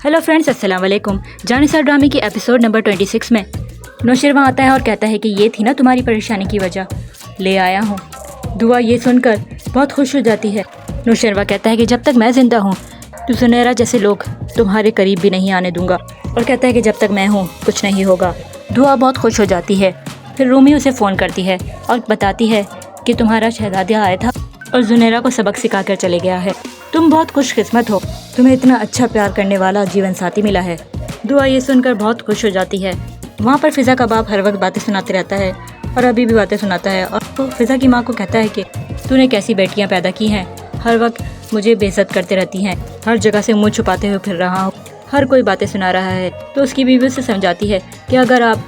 Hello friends, अस्सलाम वालेकुम। जानिसार ड्रामे की एपिसोड नंबर 26 में नौशरवा आता है और कहता है कि ये थी ना तुम्हारी परेशानी की वजह, ले आया हूँ। दुआ ये सुनकर बहुत खुश हो जाती है। नौशरवा कहता है कि जब तक मैं ज़िंदा हूँ तो जुनैरा जैसे लोग तुम्हारे करीब भी नहीं आने दूंगा, और कहता है कि जब तक मैं हूँ कुछ नहीं होगा। दुआ बहुत खुश हो जाती है। फिर रूमी उसे फ़ोन करती है और बताती है कि तुम्हारा शहज़ादा आया था और जुनैरा को सबक सिखा कर चले गया है। तुम बहुत खुशकिस्मत हो, तुम्हें इतना अच्छा प्यार करने वाला जीवन साथी मिला है। दुआ ये सुनकर बहुत खुश हो जाती है। वहाँ पर फ़िज़ा का बाप हर वक्त बातें सुनाते रहता है और अभी भी बातें सुनाता है, और वो फ़िज़ा की माँ को कहता है कि तूने कैसी बेटियाँ पैदा की हैं, हर वक्त मुझे बेइज्जत करते रहती हैं, हर जगह से मुँह छुपाते हुए फिर रहा हूँ, हर कोई बातें सुना रहा है। तो उसकी बीवी उसे समझाती है कि अगर आप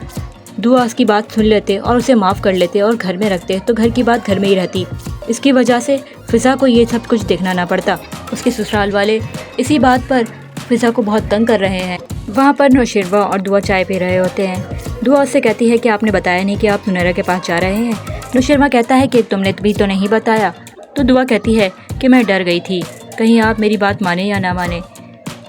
दुआ उसकी बात सुन लेते और उसे माफ़ कर लेते और घर में रखते तो घर की बात घर में ही रहती। इसकी वजह से फ़िज़ा को ये सब कुछ देखना ना पड़ता। उसके ससुराल वाले इसी बात पर फ़िज़ा को बहुत तंग कर रहे हैं। वहाँ पर नौशरवा और दुआ चाय पी रहे होते हैं। दुआ उससे कहती है कि आपने बताया नहीं कि आप जुनैरा के पास जा रहे हैं। नौशरवा कहता है कि तुमने भी तो नहीं बताया। तो दुआ कहती है कि मैं डर गई थी, कहीं आप मेरी बात माने या ना माने।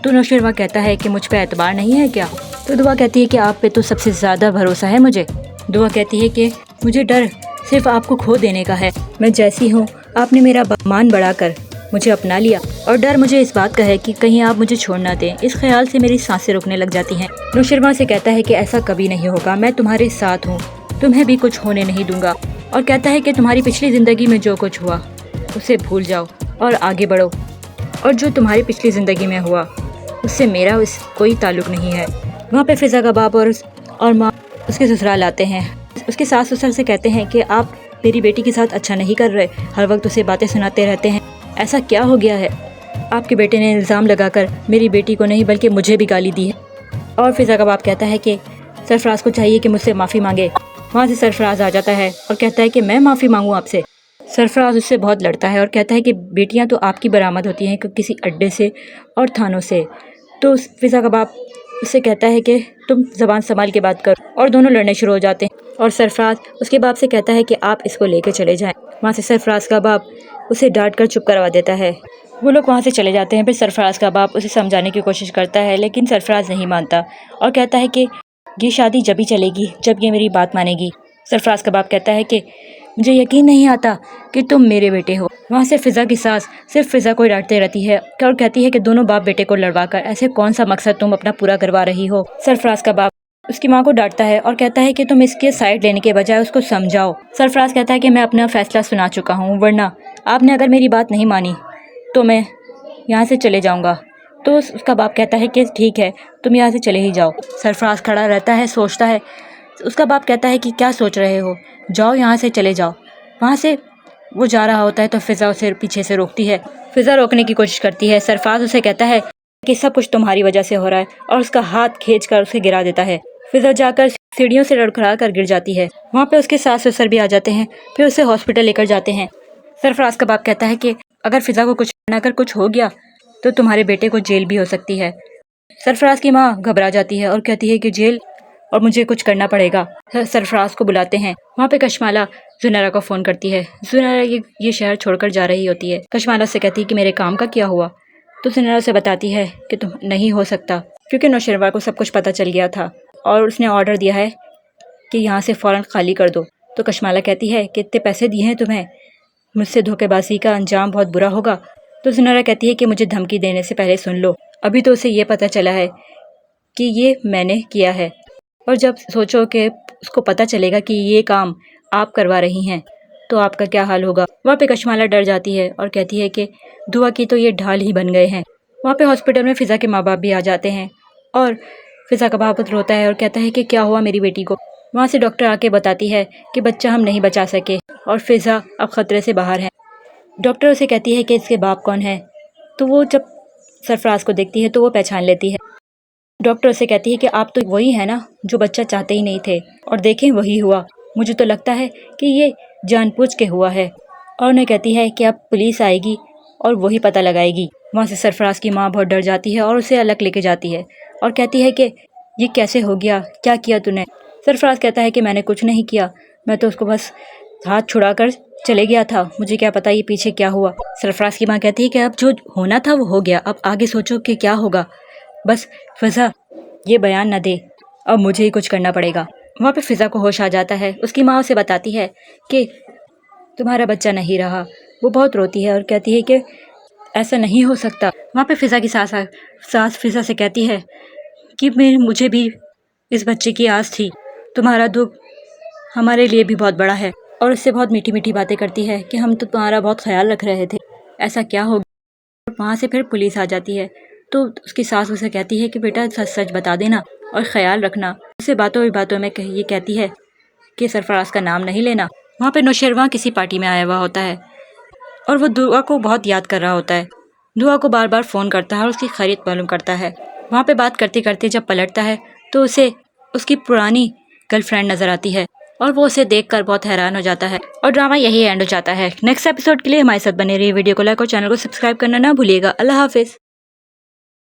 तो नौशरवा कहता है कि मुझ पर एतबार नहीं है क्या? तो दुआ कहती है कि आप पे तो सबसे ज़्यादा भरोसा है मुझे। दुआ कहती है कि मुझे डर सिर्फ आपको खो देने का है। मैं जैसी हूँ आपने मेरा मान बढ़ाकर मुझे अपना लिया, और डर मुझे इस बात का है कि कहीं आप मुझे छोड़ ना दें। इस ख्याल से मेरी सांसें रुकने लग जाती हैं। नौशरवा से कहता है कि ऐसा कभी नहीं होगा, मैं तुम्हारे साथ हूँ, तुम्हें भी कुछ होने नहीं दूंगा। और कहता है कि तुम्हारी पिछली ज़िंदगी में जो कुछ हुआ उसे भूल जाओ और आगे बढ़ो, और जो तुम्हारी पिछली ज़िंदगी में हुआ उससे मेरा कोई ताल्लुक़ नहीं है। वहाँ पे फ़िज़ा का बाप और माँ उसके ससुराल आते हैं। उसके सास ससुर से कहते हैं कि आप मेरी बेटी के साथ अच्छा नहीं कर रहे, हर वक्त उसे बातें सुनाते रहते हैं, ऐसा क्या हो गया है? आपके बेटे ने इल्ज़ाम लगाकर मेरी बेटी को नहीं बल्कि मुझे भी गाली दी है। और फ़िज़ा का बाप कहता है कि सरफराज को चाहिए कि मुझसे माफ़ी मांगे। वहाँ से सरफराज आ जाता है और कहता है कि मैं माफ़ी मांगूँ आपसे। सरफराज उससे बहुत लड़ता है और कहता है कि बेटियाँ तो आपकी बरामद होती हैं किसी अड्डे से और थानों से। तो फ़िज़ा का बाप उससे कहता है कि तुम ज़बान संभाल के बात करो, और दोनों लड़ने शुरू हो जाते हैं। और सरफराज उसके बाप से कहता है कि आप इसको लेकर चले जाएं। वहाँ से सरफराज का बाप उसे डांट कर चुप करवा देता है। वो लोग वहाँ से चले जाते हैं। फिर सरफराज का बाप उसे समझाने की कोशिश करता है, लेकिन सरफराज नहीं मानता और कहता है कि ये शादी जब ही चलेगी जब ये मेरी बात मानेगी। सरफराज का बाप कहता है कि मुझे यकीन नहीं आता कि तुम मेरे बेटे हो। वहाँ से फ़िज़ा की सास सिर्फ फ़िज़ा को डांटते रहती है और कहती है कि दोनों बाप बेटे को लड़वा कर ऐसे कौन सा मकसद तुम अपना पूरा करवा रही हो। सरफराज का बाप उसकी माँ को डांटता है और कहता है कि तुम इसके साइड लेने के बजाय उसको समझाओ। सरफराज कहता है कि मैं अपना फ़ैसला सुना चुका हूँ, वरना आपने अगर मेरी बात नहीं मानी तो मैं यहाँ से चले जाऊँगा। तो उसका बाप कहता है कि ठीक है, तुम यहाँ से चले ही जाओ। सरफराज खड़ा रहता है, सोचता है। उसका बाप कहता है कि क्या सोच रहे हो, जाओ यहाँ से, चले जाओ। वहाँ से वो जा रहा होता है तो फ़िज़ा उसे पीछे से रोकती है। फ़िज़ा रोकने की कोशिश करती है। सरफराज उसे कहता है कि सब कुछ तुम्हारी वजह से हो रहा है, और उसका हाथ खींचकर उसे गिरा देता है। फ़िज़ा जाकर सीढ़ियों से लड़खड़ा कर गिर जाती है। वहाँ पे उसके सास ससुर भी आ जाते हैं। फिर उसे हॉस्पिटल लेकर जाते हैं। सरफराज का बाप कहता है कि अगर फ़िज़ा को कुछ ना कर कुछ हो गया तो तुम्हारे बेटे को जेल भी हो सकती है। सरफराज की माँ घबरा जाती है और कहती है कि जेल, और मुझे कुछ करना पड़ेगा। सरफराज को बुलाते हैं। वहाँ पे कशमाला जुनैरा को फ़ोन करती है। जुनैरा ये शहर छोड़कर जा रही होती है। कशमाला से कहती है कि मेरे काम का क्या हुआ? तो जुनैरा से बताती है कि तुम नहीं हो सकता, क्योंकि नौशरवा को सब कुछ पता चल गया था और उसने ऑर्डर दिया है कि यहाँ से फ़ौरन खाली कर दो। तो कशमाला कहती है कि इतने पैसे दिए हैं तुम्हें, मुझसे धोखेबाजी का अंजाम बहुत बुरा होगा। तो जुनैरा कहती है कि मुझे धमकी देने से पहले सुन लो, अभी तो उसे ये पता चला है कि ये मैंने किया है, और जब सोचो कि उसको पता चलेगा कि ये काम आप करवा रही हैं तो आपका क्या हाल होगा। वहाँ पे कशमाला डर जाती है और कहती है कि दुआ की तो ये ढाल ही बन गए हैं। वहाँ पे हॉस्पिटल में फ़िज़ा के माँ बाप भी आ जाते हैं, और फ़िज़ा का बाप रोता है और कहता है कि क्या हुआ मेरी बेटी को। वहाँ से डॉक्टर आके बताती है कि बच्चा हम नहीं बचा सके और फ़िज़ा अब ख़तरे से बाहर है। डॉक्टर उसे कहती है कि इसके बाप कौन है। तो वो जब सरफराज को देखती है तो वो पहचान लेती है। डॉक्टर उसे कहती है कि आप तो वही है ना जो बच्चा चाहते ही नहीं थे, और देखें वही हुआ। मुझे तो लगता है कि ये जानबूझ के हुआ है। और उन्हें कहती है कि अब पुलिस आएगी और वही पता लगाएगी। वहाँ से सरफराज की माँ बहुत डर जाती है और उसे अलग लेके जाती है और कहती है कि ये कैसे हो गया, क्या किया तूने? सरफराज कहता है कि मैंने कुछ नहीं किया, मैं तो उसको बस हाथ छुड़ा कर चले गया था, मुझे क्या पता ये पीछे क्या हुआ। सरफराज की माँ कहती है कि अब जो होना था वो हो गया, अब आगे सोचो कि क्या होगा। بس فضا یہ بیان نہ دے، اب مجھے ہی کچھ کرنا پڑے گا۔ وہاں پہ فضا کو ہوش آ جاتا ہے، اس کی ماں اسے بتاتی ہے کہ تمہارا بچہ نہیں رہا۔ وہ بہت روتی ہے اور کہتی ہے کہ ایسا نہیں ہو سکتا۔ وہاں پہ فضا کی ساس فضا سے کہتی ہے کہ مجھے بھی اس بچے کی آس تھی، تمہارا دکھ ہمارے لیے بھی بہت بڑا ہے، اور اس سے بہت میٹھی میٹھی باتیں کرتی ہے کہ ہم تو تمہارا بہت خیال رکھ رہے تھے، ایسا کیا ہو گیا۔ وہاں سے پھر پولیس آ جاتی ہے تو اس کی ساس اسے کہتی ہے کہ بیٹا سچ سچ بتا دینا اور خیال رکھنا۔ اسے باتوں ہی باتوں میں یہ کہتی ہے کہ سرفراز کا نام نہیں لینا۔ وہاں پہ نوشیروان کسی پارٹی میں آیا ہوا ہوتا ہے اور وہ دعا کو بہت یاد کر رہا ہوتا ہے۔ دعا کو بار بار فون کرتا ہے اور اس کی خیریت معلوم کرتا ہے۔ وہاں پہ بات کرتے کرتے جب پلٹتا ہے تو اسے اس کی پرانی گرل فرینڈ نظر آتی ہے اور وہ اسے دیکھ کر بہت حیران ہو جاتا ہے، اور ڈرامہ یہی اینڈ ہو جاتا ہے۔ نیکسٹ ایپیسوڈ کے لیے ہمارے ساتھ بنے رہی، ویڈیو کو لائک اور چینل کو سبسکرائب کرنا نہ بھولیے گا۔ اللہ حافظ۔